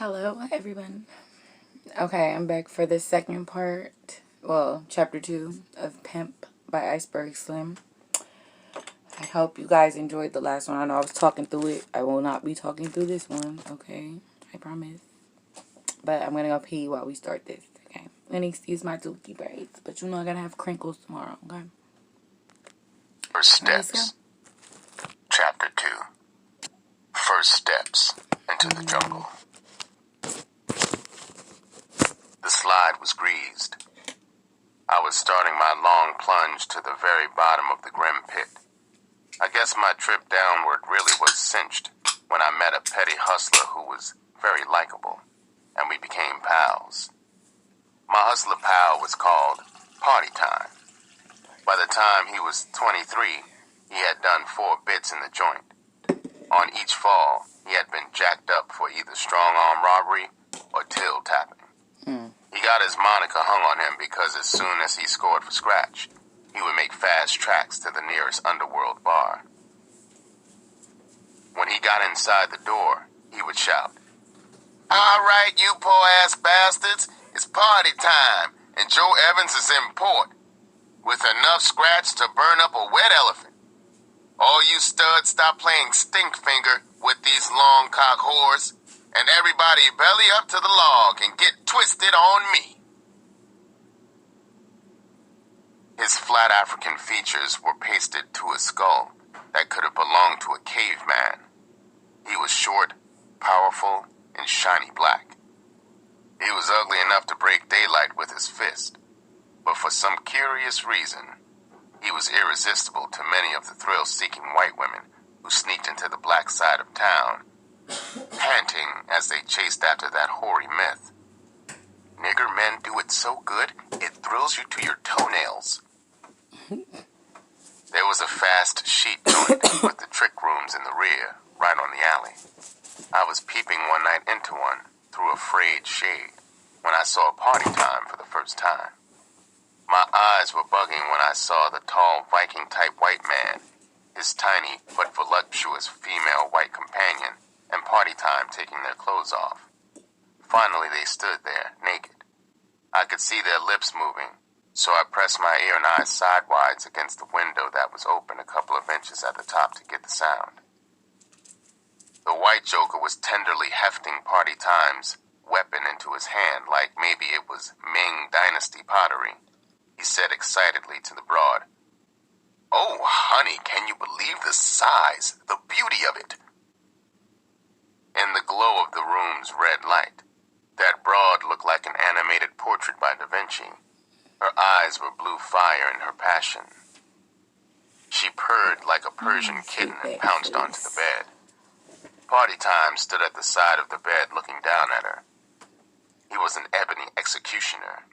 Hello, everyone. Okay, I'm back for the second part. Well, chapter 2 of Pimp by Iceberg Slim. I hope you guys enjoyed the last one. I know I was talking through it. I will not be talking through this one, okay? I promise. But I'm gonna go pee while we start this, okay? And excuse my dookie braids, but you know I gotta have crinkles tomorrow, okay? First Steps, Chapter 2. First Steps into the Jungle. The slide was greased. I was starting my long plunge to the very bottom of the grim pit. I guess my trip downward really was cinched when I met a petty hustler who was very likable, and we became pals. My hustler pal was called Party Time. By the time he was 23, he had done 4 bits in the joint. On each fall, he had been jacked up for either strong-arm robbery or till tapping. He got his moniker hung on him because as soon as he scored for scratch, he would make fast tracks to the nearest underworld bar. When he got inside the door, he would shout, "All right, you poor-ass bastards, it's party time, and Joe Evans is in port, with enough scratch to burn up a wet elephant. All you studs stop playing stink finger with these long cock whores, and everybody belly up to the log and get twisted on me." His flat African features were pasted to a skull that could have belonged to a caveman. He was short, powerful, and shiny black. He was ugly enough to break daylight with his fist, but for some curious reason, he was irresistible to many of the thrill-seeking white women who sneaked into the black side of town, panting as they chased after that hoary myth. "Nigger men do it so good, it thrills you to your toenails." There was a fast sheet joint with the trick rooms in the rear, right on the alley. I was peeping one night into one through a frayed shade when I saw Party Time for the first time. My eyes were bugging when I saw the tall Viking-type white man, his tiny but voluptuous female white companion, and Party Time taking their clothes off. Finally, they stood there, naked. I could see their lips moving, so I pressed my ear and eyes sideways against the window that was open a couple of inches at the top to get the sound. The white joker was tenderly hefting Party Time's weapon into his hand like maybe it was Ming Dynasty pottery. He said excitedly to the broad, "Oh, honey, can you believe the size, the beauty of it?" In the glow of the room's red light, that broad looked like an animated portrait by Da Vinci. Her eyes were blue fire in her passion. She purred like a Persian kitten and pounced onto the bed. Party Time stood at the side of the bed looking down at her. He was an ebony executioner.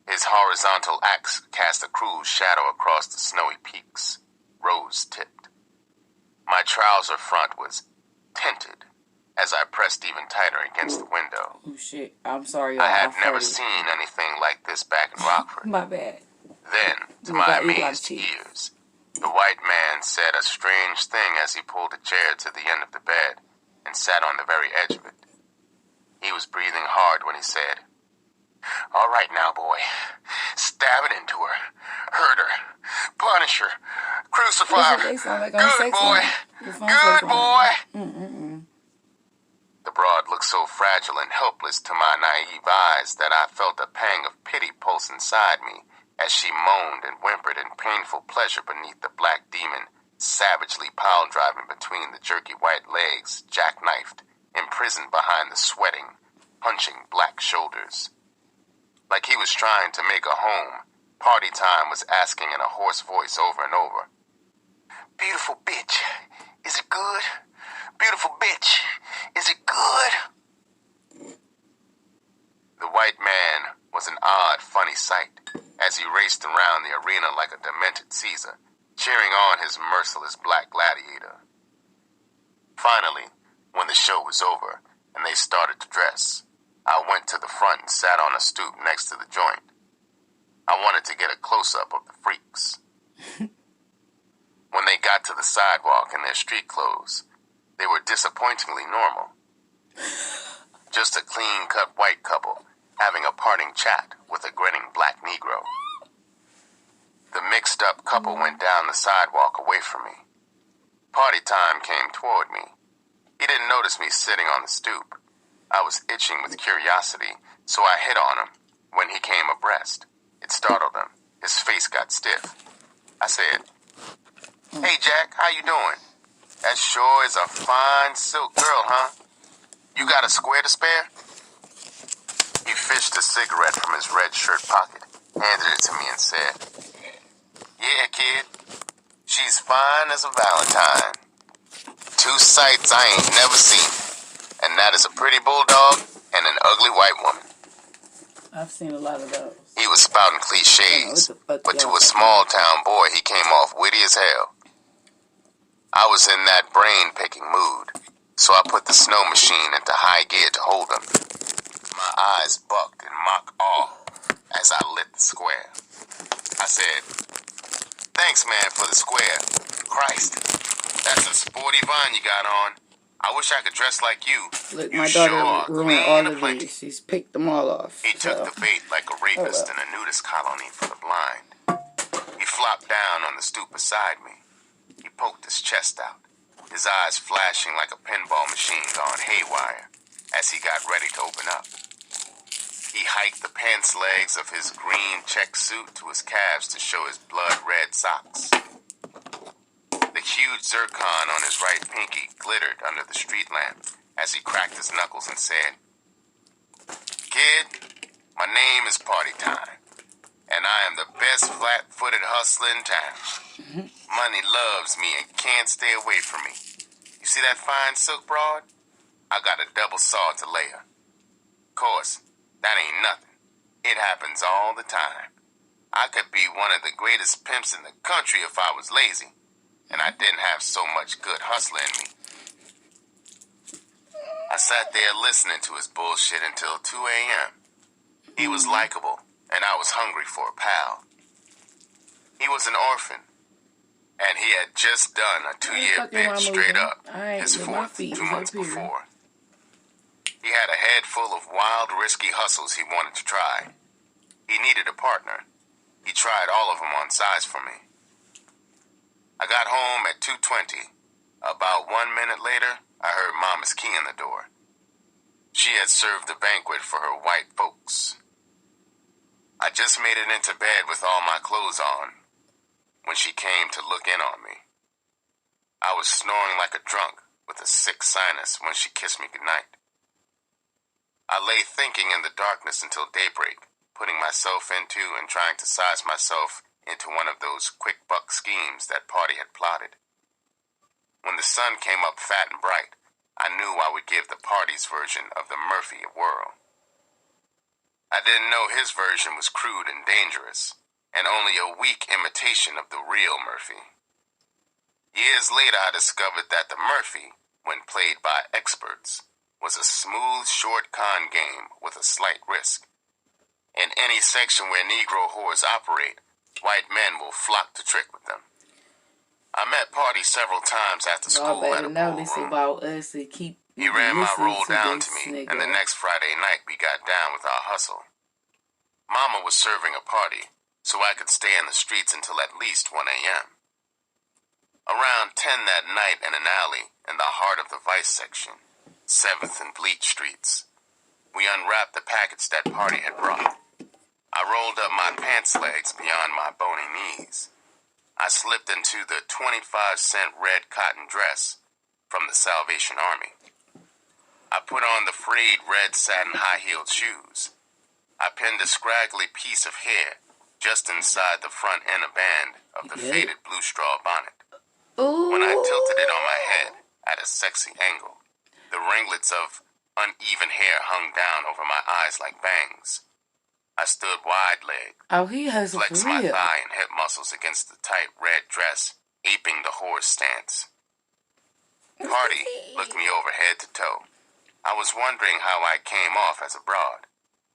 His horizontal axe cast a cruel shadow across the snowy peaks, rose-tipped. My trouser front was tinted as I pressed even tighter against the window. Oh, shit. I'm sorry. I had never seen anything like this back in Rockford. My bad. Then, to my amazed ears, the white man said a strange thing as he pulled a chair to the end of the bed and sat on the very edge of it. He was breathing hard when he said, "All right now, boy. Stab it into her. Hurt her. Punish her. Crucify her. Good boy. Good boy." The broad looked so fragile and helpless to my naive eyes that I felt a pang of pity pulse inside me as she moaned and whimpered in painful pleasure beneath the black demon, savagely pile-driving between the jerky white legs, jackknifed, imprisoned behind the sweating, punching black shoulders. Like he was trying to make a home, Party Time was asking in a hoarse voice over and over, "Beautiful bitch, is it good? Beautiful bitch, is it good?" The white man was an odd, funny sight as he raced around the arena like a demented Caesar, cheering on his merciless black gladiator. Finally, when the show was over and they started to dress, I went to the front and sat on a stoop next to the joint. I wanted to get a close-up of the freaks. When they got to the sidewalk in their street clothes, they were disappointingly normal. Just a clean-cut white couple having a parting chat with a grinning black Negro. The mixed-up couple went down the sidewalk away from me. Party time came toward me. He didn't notice me sitting on the stoop. I was itching with curiosity, so I hit on him when he came abreast. It startled him. His face got stiff. I said, "Hey, Jack, how you doing? That sure is a fine silk girl, huh? You got a square to spare?" He fished a cigarette from his red shirt pocket, handed it to me and said, "Yeah, kid, she's fine as a Valentine. Two sights I ain't never seen, and that is a pretty bulldog and an ugly white woman." I've seen a lot of those. He was spouting cliches, but to a small-town boy, he came off witty as hell. I was in that brain-picking mood, so I put the snow machine into high gear to hold him. My eyes bucked in mock awe as I lit the square. I said, "Thanks, man, for the square. Christ, that's a sporty vine you got on. I wish I could dress like you. Look, You my daughter sure ruined all of these. She's picked them all off. He took the bait like a rapist in a nudist colony for the blind. He flopped down on the stoop beside me. He poked his chest out, his eyes flashing like a pinball machine gone haywire as he got ready to open up. He hiked the pants legs of his green check suit to his calves to show his blood-red socks. The huge zircon on his right pinky glittered under the street lamp as he cracked his knuckles and said, "Kid, my name is Party Time, and I am the best flat-footed hustler in town. Money loves me and can't stay away from me. You see that fine silk broad? I got a double saw to lay her. Of course, that ain't nothing. It happens all the time. I could be one of the greatest pimps in the country if I was lazy, and I didn't have so much good hustler in me." I sat there listening to his bullshit until 2 a.m. He was likable, and I was hungry for a pal. He was an orphan, and he had just done a 2-year bid straight up, his fourth 2 months before. He had a head full of wild, risky hustles he wanted to try. He needed a partner. He tried all of them on size for me. I got home at 2:20. About 1 minute later, I heard Mama's key in the door. She had served the banquet for her white folks. I just made it into bed with all my clothes on when she came to look in on me. I was snoring like a drunk with a sick sinus when she kissed me goodnight. I lay thinking in the darkness until daybreak, putting myself into and trying to size myself into one of those quick buck schemes that Party had plotted. When the sun came up fat and bright, I knew I would give the Party's version of the Murphy a whirl. I didn't know his version was crude and dangerous, and only a weak imitation of the real Murphy. Years later, I discovered that the Murphy, when played by experts, was a smooth, short con game with a slight risk. In any section where Negro whores operate, white men will flock to trick with them. I met Party several times after school at a pool room. About us and keep He ran my roll down to me, and the next Friday night we got down with our hustle. Mama was serving a party, so I could stay in the streets until at least 1 a.m. Around 10 that night in an alley in the heart of the Vice section, 7th and Bleach Streets, we unwrapped the package that Party had brought. I rolled up my pants legs beyond my bony knees. I slipped into the 25-cent red cotton dress from the Salvation Army. I put on the frayed red satin high-heeled shoes. I pinned a scraggly piece of hair just inside the front inner band of the faded blue straw bonnet. When I tilted it on my head at a sexy angle, the ringlets of uneven hair hung down over my eyes like bangs. I stood wide-legged, flexed my thigh and hip muscles against the tight red dress, aping the whore stance. Party looked me over head to toe. I was wondering how I came off as a broad.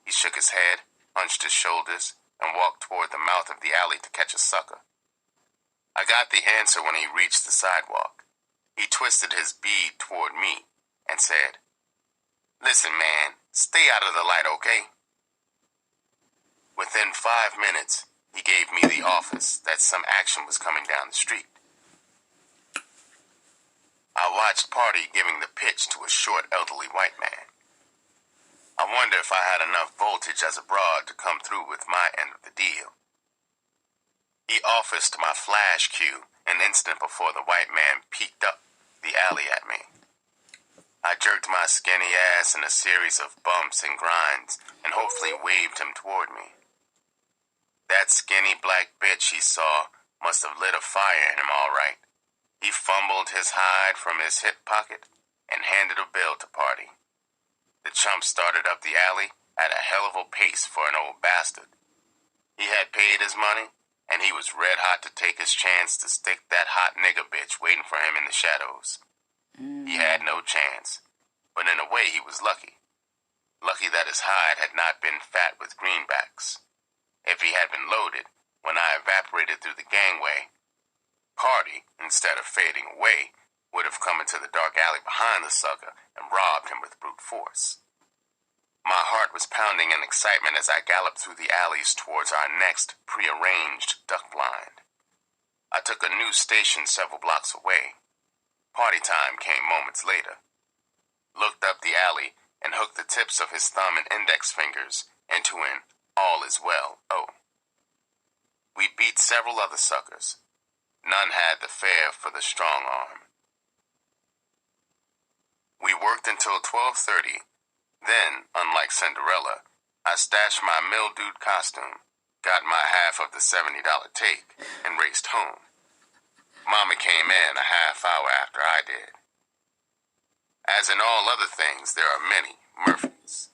He shook his head, hunched his shoulders, and walked toward the mouth of the alley to catch a sucker. I got the answer when he reached the sidewalk. He twisted his bead toward me and said, Listen, man, stay out of the light, okay? Within 5 minutes, he gave me the office that some action was coming down the street. I watched Party giving the pitch to a short, elderly white man. I wonder if I had enough voltage as a broad to come through with my end of the deal. He officed my flash cue an instant before the white man peeked up the alley at me. I jerked my skinny ass in a series of bumps and grinds and hopefully waved him toward me. That skinny black bitch he saw must have lit a fire in him all right. He fumbled his hide from his hip pocket and handed a bill to Party. The chump started up the alley at a hell of a pace for an old bastard. He had paid his money, and he was red hot to take his chance to stick that hot nigger bitch waiting for him in the shadows. He had no chance, but in a way he was lucky. Lucky that his hide had not been fat with greenbacks. If he had been loaded, when I evaporated through the gangway, Party, instead of fading away, would have come into the dark alley behind the sucker and robbed him with brute force. My heart was pounding in excitement as I galloped through the alleys towards our next prearranged duck blind. I took a new station several blocks away. Party time came moments later. Looked up the alley and hooked the tips of his thumb and index fingers into an all is well O. We beat several other suckers. None had the fare for the strong arm. We worked until 12:30. Then, unlike Cinderella, I stashed my mildewed costume, got my half of the $70 take, and raced home. Mama came in a half hour after I did. As in all other things, there are many Murphys.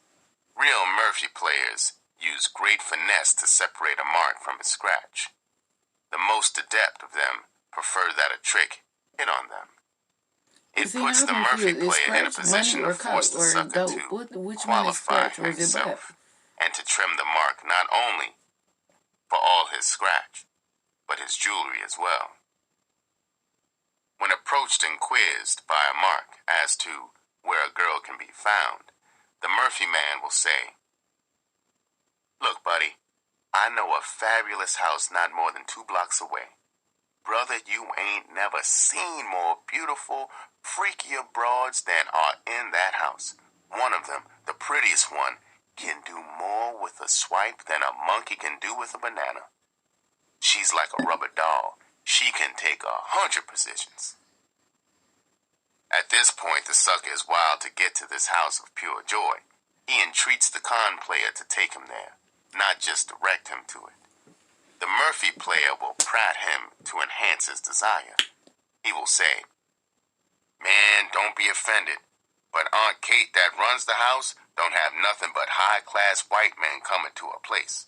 Real Murphy players use great finesse to separate a mark from a scratch. The most adept of them prefer that a trick hit on them. It puts the Murphy player in a position to force the sucker to qualify himself and to trim the mark not only for all his scratch, but his jewelry as well. When approached and quizzed by a mark as to where a girl can be found, the Murphy man will say, "Look, buddy, I know a fabulous house not more than 2 blocks away. Brother, you ain't never seen more beautiful, freakier broads than are in that house. One of them, the prettiest one, can do more with a swipe than a monkey can do with a banana. She's like a rubber doll. She can take 100 positions." At this point, the sucker is wild to get to this house of pure joy. He entreats the con player to take him there, not just direct him to it. The Murphy player will prat him to enhance his desire. He will say, "Man, don't be offended, but Aunt Kate that runs the house don't have nothing but high-class white men coming to her place.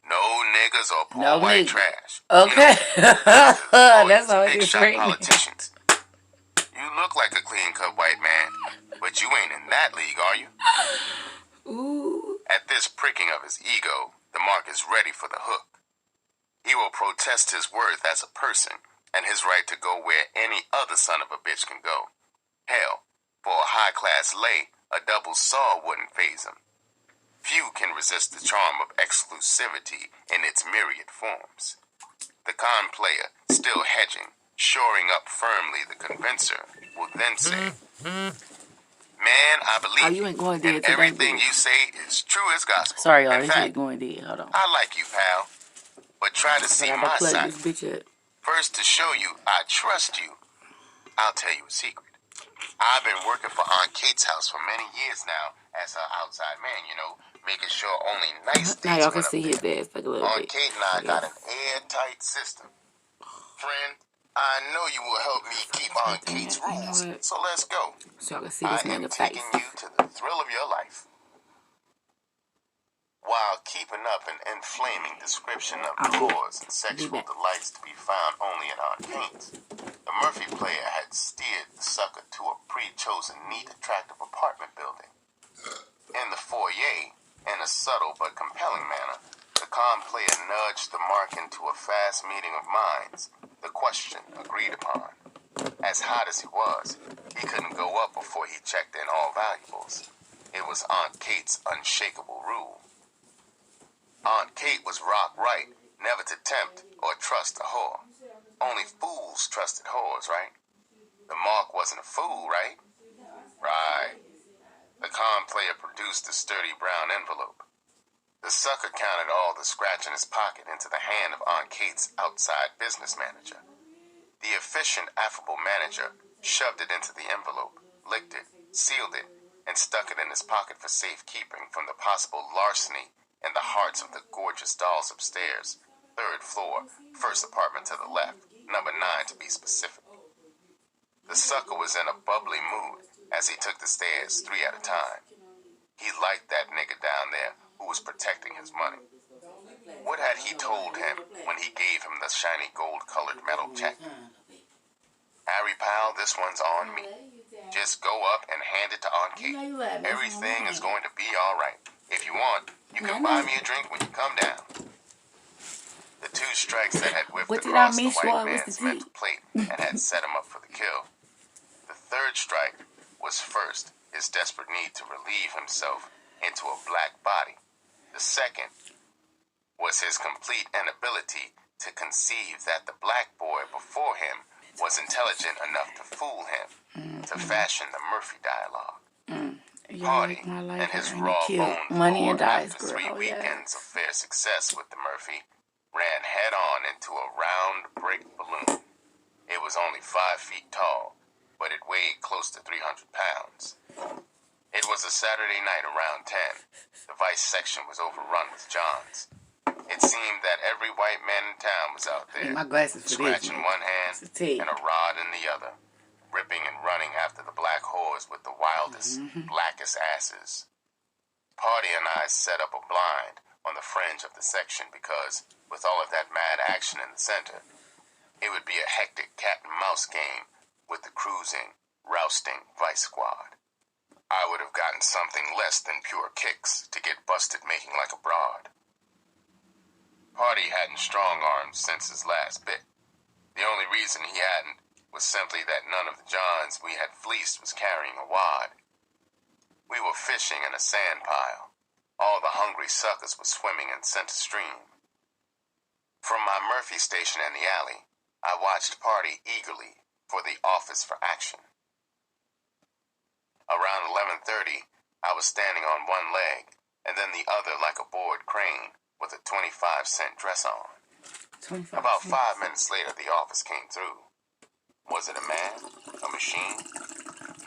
No niggas or poor white trash. Okay. That's how big it's shot written. politicians. You look like a clean-cut white man, but you ain't in that league, are you?" Ooh. At this pricking of his ego, the mark is ready for the hook. He will protest his worth as a person and his right to go where any other son of a bitch can go. Hell, for a high-class lay, a double saw wouldn't faze him. Few can resist the charm of exclusivity in its myriad forms. The con player, still hedging, shoring up firmly the convincer, will then say, "Man, I believe you ain't going dead and today, everything bitch. you say is true as gospel. Sorry, y'all. In This fact, shit going dead. Hold on. I like you, pal, but try to see I my gotta plug side. this bitch up. First, to show you I trust you, I'll tell you a secret. I've been working for Aunt Kate's house for many years now as her outside man, making sure only nice Now dates y'all can went up see his there. ass like a little Aunt bit. Kate and I got Yes. an airtight system. Friend, I know you will help me keep Aunt Kate's You know rules, what? so let's go. So y'all can see I this am nigga taking face. you to the thrill of your life. While keeping up an inflaming description of the whores and sexual delights to be found only in Aunt Kate's, the Murphy player had steered the sucker to a pre-chosen, neat, attractive apartment building. In the foyer, in a subtle but compelling manner, the con player nudged the mark into a fast meeting of minds, the question agreed upon. As hot as he was, he couldn't go up before he checked in all valuables. It was Aunt Kate's unshakable rule. Aunt Kate was rock right, never to tempt or trust a whore. Only fools trusted whores, right? The Mark wasn't a fool, right? Right. The con player produced the sturdy brown envelope. The sucker counted all the scratch in his pocket into the hand of Aunt Kate's outside business manager. The efficient, affable manager shoved it into the envelope, licked it, sealed it, and stuck it in his pocket for safekeeping from the possible larceny in the hearts of the gorgeous dolls upstairs, 3rd floor, first apartment to the left, number 9 to be specific. The sucker was in a bubbly mood as he took the stairs 3 at a time. He liked that nigga down there who was protecting his money. What had he told him when he gave him the shiny gold-colored metal check? Harry pal, this one's on me. Just go up and hand it to Aunt Kate. Everything is going to be all right. If you want, you can buy me a drink when you come down. The 2 strikes that had whipped across the white man's mental plate and had set him up for the kill. The 3rd strike was first his desperate need to relieve himself into a black body. The 2nd was his complete inability to conceive that the black boy before him was intelligent enough to fool him, to fashion the Murphy dialogue. Party and his raw-boned lord after 3 weekends of fair success with the Murphy ran head-on into a round brick balloon. It was only 5 feet tall, but it weighed close to 300 pounds. It was a Saturday night around 10. The vice section was overrun with Johns. It seemed that every white man in town was out there, scratching one hand and a rod in the other, ripping and running after the black whores with the wildest, blackest asses. Party and I set up a blind on the fringe of the section because, with all of that mad action in the center, it would be a hectic cat-and-mouse game with the cruising, rousting vice squad. I would have gotten something less than pure kicks to get busted making like a broad. Party hadn't strong-armed since his last bit. The only reason he hadn't was simply that none of the Johns we had fleeced was carrying a wad. We were fishing in a sand pile. All the hungry suckers were swimming in center stream. From my Murphy station in the alley, I watched Party eagerly for the office for action. Around 11:30, I was standing on one leg, and then the other like a bored crane, with a 25-cent dress on. About 5 minutes later, the office came through. Was it a man? A machine?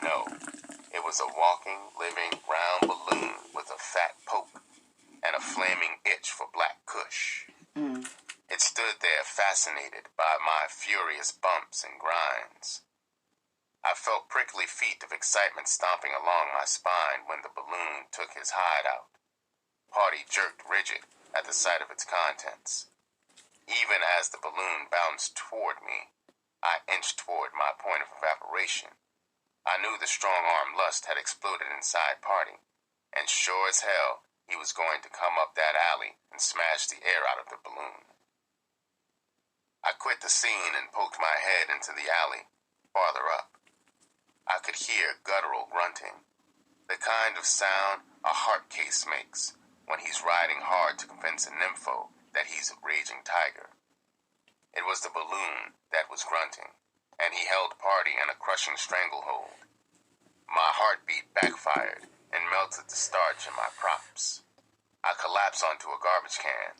No. It was a walking, living, round balloon with a fat poke and a flaming itch for black kush. It stood there fascinated by my furious bumps and grinds. I felt prickly feet of excitement stomping along my spine when the balloon took his hide out. Party jerked rigid at the sight of its contents. Even as the balloon bounced toward me, I inched toward my point of evaporation. I knew the strong-arm lust had exploded inside Party, and sure as hell, he was going to come up that alley and smash the air out of the balloon. I quit the scene and poked my head into the alley, farther up. I could hear guttural grunting, the kind of sound a heart case makes when he's riding hard to convince a nympho that he's a raging tiger. It was the balloon that was grunting, and he held Party in a crushing stranglehold. My heartbeat backfired and melted the starch in my props. I collapsed onto a garbage can.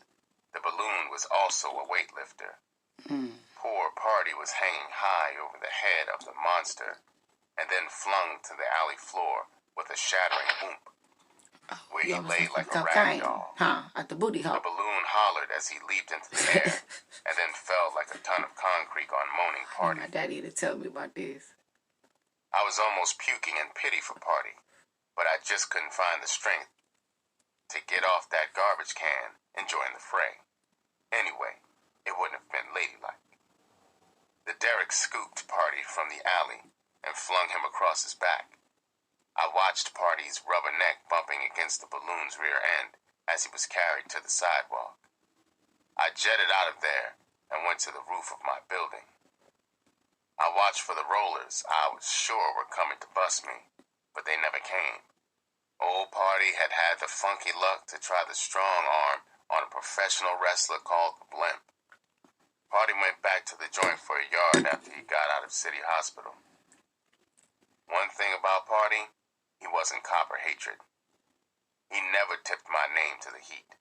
The balloon was also a weightlifter. Poor Party was hanging high over the head of the monster, and then flung to the alley floor with a shattering whoop, where he lay like a rag doll. At the booty hole. The balloon hollered as he leaped into the air, and then fell like a ton of concrete on moaning Party. My daddy to tell me about this. I was almost puking in pity for Party, but I just couldn't find the strength to get off that garbage can and join the fray. Anyway, it wouldn't have been ladylike. The derrick scooped Party from the alley and flung him across his back. I watched Party's rubber neck bumping against the balloon's rear end as he was carried to the sidewalk. I jetted out of there and went to the roof of my building. I watched for the rollers I was sure were coming to bust me, but they never came. Old Party had had the funky luck to try the strong arm on a professional wrestler called the Blimp. Party went back to the joint for a yard after he got out of City Hospital. One thing about Party, he wasn't copper hatred. He never tipped my name to the heat.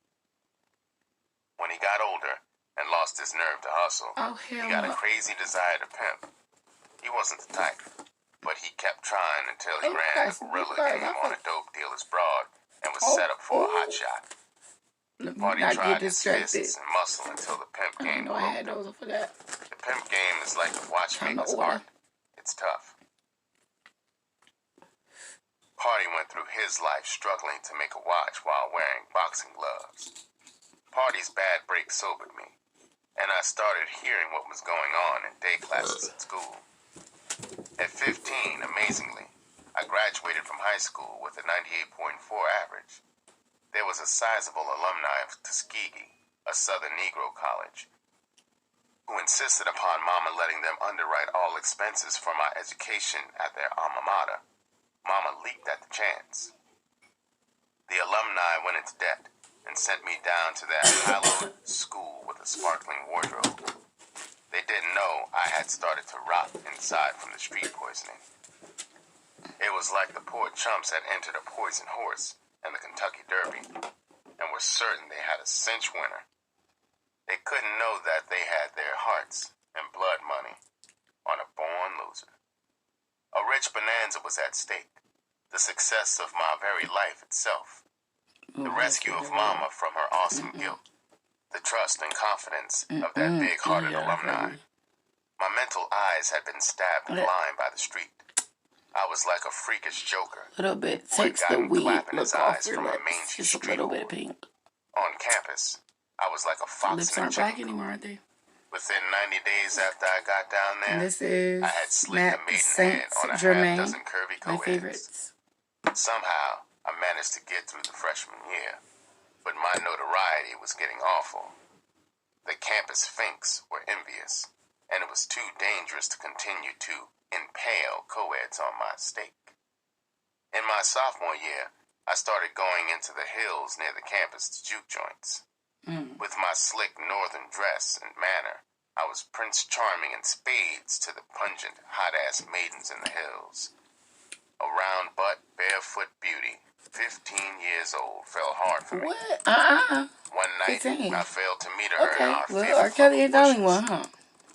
When he got older and lost his nerve to hustle, he got a crazy desire to pimp. He wasn't the type, but he kept trying until he ran a gorilla game on a dope dealer's broad and was set up for a hot shot. Party tried his fists and muscle until the pimp game broke. The pimp game is like the watchmaker's art. It's tough. Party went through his life struggling to make a watch while wearing boxing gloves. Party's bad break sobered me, and I started hearing what was going on in day classes at school. At 15, amazingly, I graduated from high school with a 98.4 average. There was a sizable alumni of Tuskegee, a Southern Negro college, who insisted upon Mama letting them underwrite all expenses for my education at their alma mater. Mama leaped at the chance. The alumni went into debt and sent me down to that hallowed school with a sparkling wardrobe. They didn't know I had started to rot inside from the street poisoning. It was like the poor chumps had entered a poison horse in the Kentucky Derby and were certain they had a cinch winner. They couldn't know that they had their hearts and blood money on a born loser. A rich bonanza was at stake, the success of my very life itself, the rescue of Mama from her awesome guilt, the trust and confidence of that big-hearted alumni. My mental eyes had been stabbed blind by the street. I was like a freakish joker. A little bit takes the weed look off your lips. Just a little bit of pink. On campus, I was like a fox Lips in a aren't black anymore, aren't they? Within 90 days after I got down there, This is I had slicked a Saint maidenhead on a Germain, half-dozen curvy my co-eds. favorites. Somehow, I managed to get through the freshman year, but my notoriety was getting awful. The campus finks were envious, and it was too dangerous to continue to impale co-eds on my stake. In my sophomore year, I started going into the hills near the campus to juke joints. With my slick northern dress and manner, I was Prince Charming in spades to the pungent, hot-ass maidens in the hills. A round butt, barefoot beauty, 15 years old, fell hard for me. What? One night, 15. I failed to meet her in our Well, favorite R. Kelly ain't the only bushes. one, huh?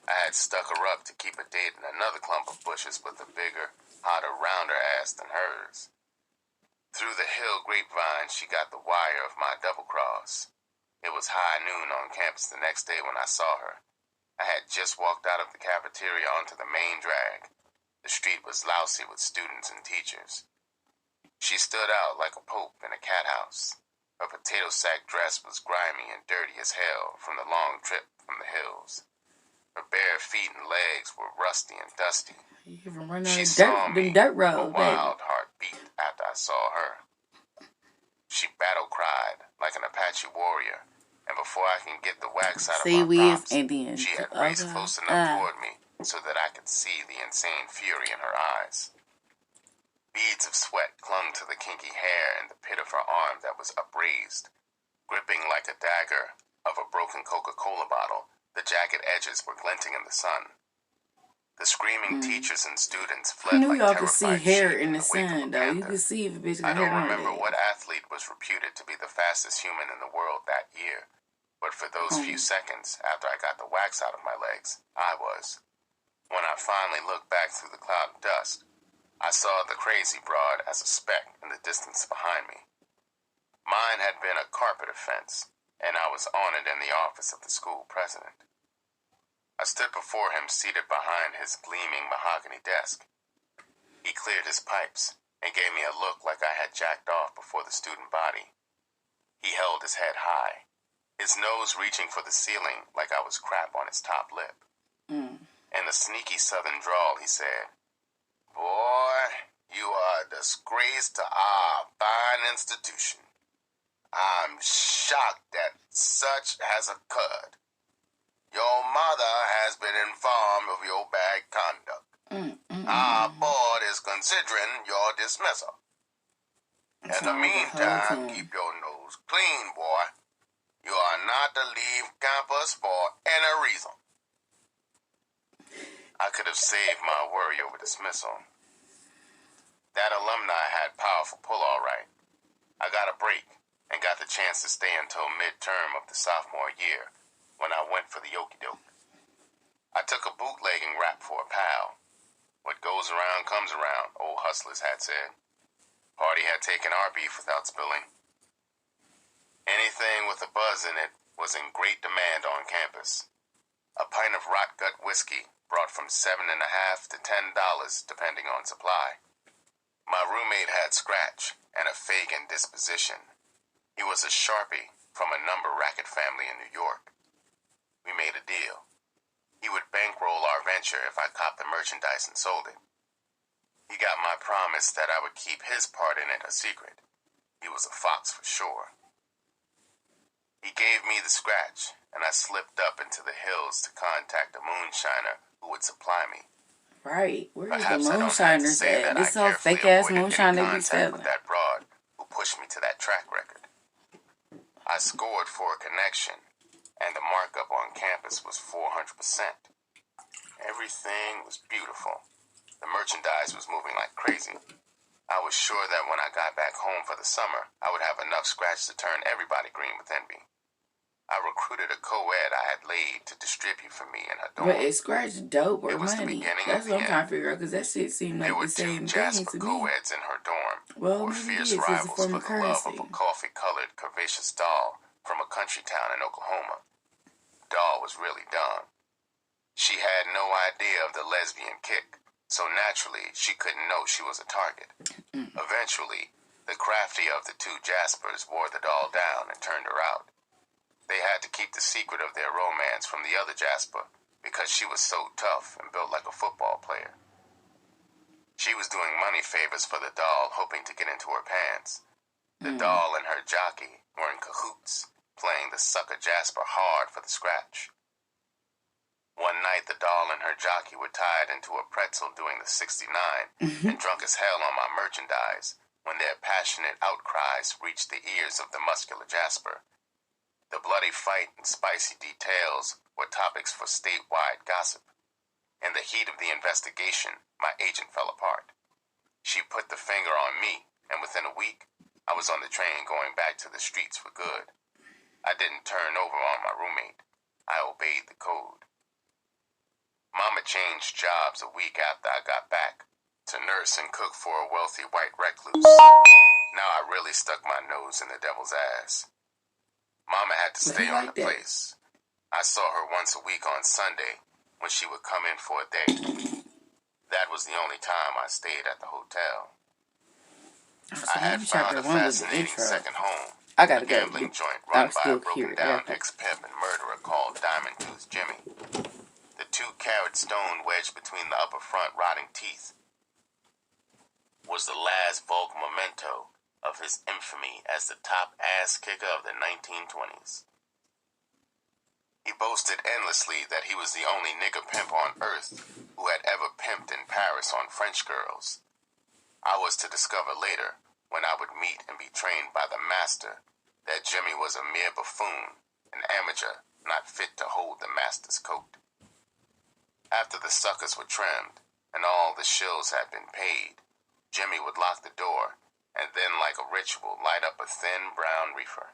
I had stuck her up to keep a date in another clump of bushes with a bigger, hotter, rounder ass than hers. Through the hill grapevine, she got the wire of my double cross. It was high noon on campus the next day when I saw her. I had just walked out of the cafeteria onto the main drag. The street was lousy with students and teachers. She stood out like a pope in a cat house. Her potato sack dress was grimy and dirty as hell from the long trip from the hills. Her bare feet and legs were rusty and dusty. You even run She on saw me, dirt a road, baby. wild heart beat after I saw her. She battle-cried like an Apache warrior, and before I can get the wax out of my props, Indian. she had raced close enough toward me so that I could see the insane fury in her eyes. Beads of sweat clung to the kinky hair and the pit of her arm that was upraised. Gripping like a dagger of a broken Coca-Cola bottle, the jagged edges were glinting in the sun. The screaming teachers and students fled like y'all could see terrified hair sheep in the the wake of a sun, though. You panther. could see if a bitch I got hair don't on remember it. what athlete was reputed to be the fastest human in the world that year, but for those few seconds after I got the wax out of my legs, I was. When I finally looked back through the cloud of dust, I saw the crazy broad as a speck in the distance behind me. Mine had been a carpet offense, and I was on it in the office of the school president. I stood before him seated behind his gleaming mahogany desk. He cleared his pipes and gave me a look like I had jacked off before the student body. He held his head high, his nose reaching for the ceiling like I was crap on his top lip. In a sneaky southern drawl, he said, "Boy, you are a disgrace to our fine institution. I'm shocked that such has occurred. Your mother has been informed of your bad conduct. Our board is considering your dismissal." In the meantime, keep your nose clean, boy. You are not to leave campus for any reason. I could have saved my worry over dismissal. That alumni had powerful pull, all right. I got a break and got the chance to stay until midterm of the sophomore year when I went for the okey-doke. I took a bootlegging rap for a pal. What goes around comes around, old hustlers had said. Party had taken our beef without spilling. Anything with a buzz in it was in great demand on campus. A pint of rot gut whiskey brought from $7.50 to $10 depending on supply. My roommate had scratch and a Fagin disposition. He was a Sharpie from a number racket family in New York. We made a deal. He would bankroll our venture if I copped the merchandise and sold it. He got my promise that I would keep his part in it a secret. He was a fox for sure. He gave me the scratch, and I slipped up into the hills to contact a moonshiner who would supply me. Right. Where is Perhaps the moonshiners at? This all fake ass moonshine they be selling. With that broad who pushed me to that track record. I scored for a connection, and the markup on campus was 400%. Everything was beautiful. The merchandise was moving like crazy. I was sure that when I got back home for the summer, I would have enough scratch to turn everybody green with envy. I recruited a co-ed I had laid to distribute for me in her dorm. But is scratch dope or money? That's what I'm trying to figure out, because that shit seemed like the same thing to me. Co-eds in her dorm well, were fierce rivals for the love of a coffee-colored, curvaceous doll from a country town in Oklahoma. Doll was really dumb. She had no idea of the lesbian kick, so naturally she couldn't know she was a target. Eventually, the crafty of the two Jaspers wore the doll down and turned her out. They had to keep the secret of their romance from the other Jasper because she was so tough and built like a football player. She was doing money favors for the doll, hoping to get into her pants. The doll and her jockey were in cahoots, playing the sucker Jasper hard for the scratch. One night, the doll and her jockey were tied into a pretzel doing the 69 and drunk as hell on my merchandise when their passionate outcries reached the ears of the muscular Jasper. The bloody fight and spicy details were topics for statewide gossip. In the heat of the investigation, my agent fell apart. She put the finger on me, and within a week, I was on the train going back to the streets for good. I didn't turn over on my roommate. I obeyed the code. Mama changed jobs a week after I got back to nurse and cook for a wealthy white recluse. Now I really stuck my nose in the devil's ass. Mama had to stay on the place. I saw her once a week on Sunday when she would come in for a day. That was the only time I stayed at the hotel. I had found a fascinating second home. I gotta a gambling joint run by a broken-down ex-pimp and murderer called Diamond Tooth Jimmy. The 2-carat stone wedged between the upper front rotting teeth was the last bulk memento of his infamy as the top ass kicker of the 1920s. He boasted endlessly that he was the only nigger pimp on earth who had ever pimped in Paris on French girls. I was to discover later, when I would meet and be trained by the master, that Jimmy was a mere buffoon, an amateur not fit to hold the master's coat. After the suckers were trimmed and all the shills had been paid, Jimmy would lock the door and then, like a ritual, light up a thin brown reefer.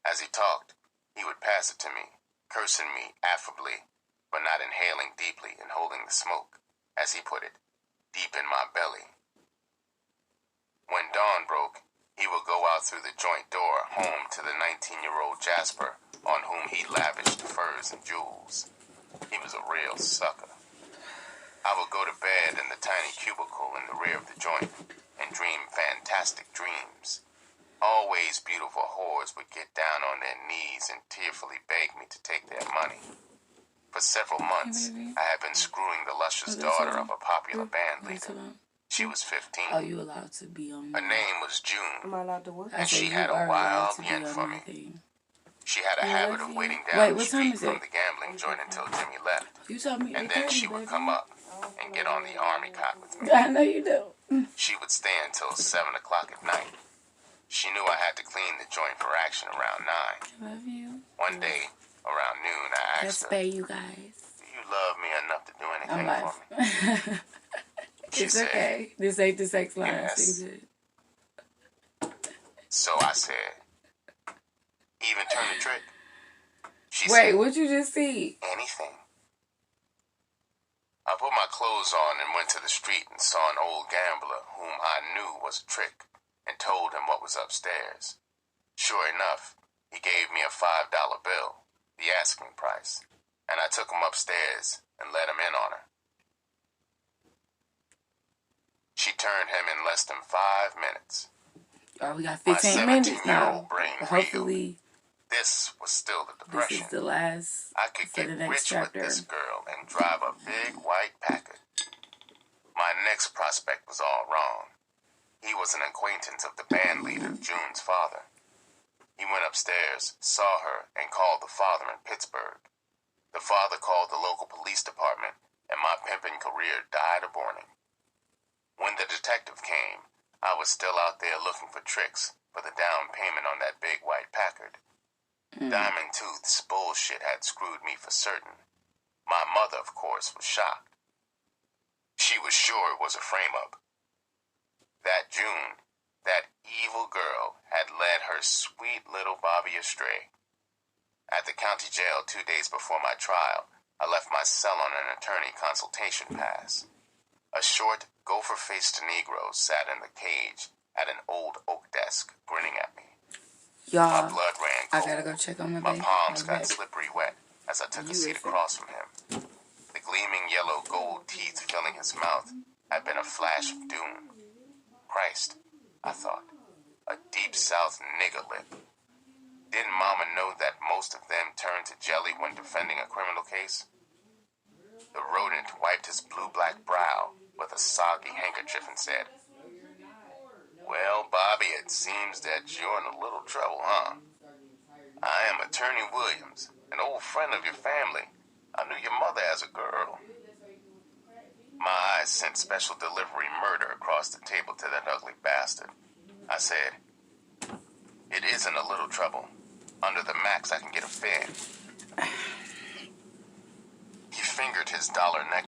As he talked, he would pass it to me, cursing me affably, but not inhaling deeply and holding the smoke, as he put it, deep in my belly. When dawn broke, he would go out through the joint door home to the 19-year-old Jasper, on whom he lavished furs and jewels. He was a real sucker. I would go to bed in the tiny cubicle in the rear of the joint and dream fantastic dreams. Always beautiful whores would get down on their knees and tearfully beg me to take their money. For several months, I had been screwing the lustrous daughter of a popular band leader. She was 15. Oh, you allowed to be on Her name was June. Am I allowed to work? And she had a wild yen for me. She had a habit of waiting down the street from the gambling joint until Jimmy left. You told me, and then she would come up and get on the army cot with me. I know you do. She would stay until 7 o'clock at night, She knew I had to clean the joint for action around 9. I love you. One day, around noon, I Let's asked her, pay you guys. "Do you love me enough to do anything I'm for me?" live. She It's said, okay. This ain't the sex line. "Yes." Good. So I said, "Even turn the trick?" She Wait, said, what you just see? "Anything." I put my clothes on and went to the street and saw an old gambler whom I knew was a trick and told him what was upstairs. Sure enough, he gave me a $5 bill, the asking price, and I took him upstairs and let him in on her. She turned him in less than 5 minutes. Oh, we got My 15 minutes 17-year-old now. brain Hopefully, this was still the this depression. is the last I could for get the next rich chapter. with this girl and drive a big white Packard. My next prospect was all wrong. He was an acquaintance of the band leader, June's father. He went upstairs, saw her, and called the father in Pittsburgh. The father called the local police department, and my pimping career died a morning. When the detective came, I was still out there looking for tricks for the down payment on that big white Packard. Diamond Tooth's bullshit had screwed me for certain. My mother, of course, was shocked. She was sure it was a frame-up. That June, that evil girl, had led her sweet little Bobby astray. At the county jail 2 days before my trial, I left my cell on an attorney consultation pass. A short, gopher-faced Negro sat in the cage at an old oak desk, grinning at me. My Y'all, blood ran I cold. gotta go check on my My baby. palms Okay. got slippery wet as I took a You seat listen. across from him. The gleaming yellow gold teeth filling his mouth had been a flash of doom. Christ, I thought, a deep south nigger lip. Didn't Mama know that most of them turn to jelly when defending a criminal case? The rodent wiped his blue-black brow with a soggy handkerchief and said, "Well, Bobby, it seems that you're in a little trouble, huh? I am Attorney Williams, an old friend of your family. I knew your mother as a girl." My eyes sent special delivery murder across the table to that ugly bastard. I said, "It isn't a little trouble. Under the max, I can get a fair." He fingered his dollar necklace.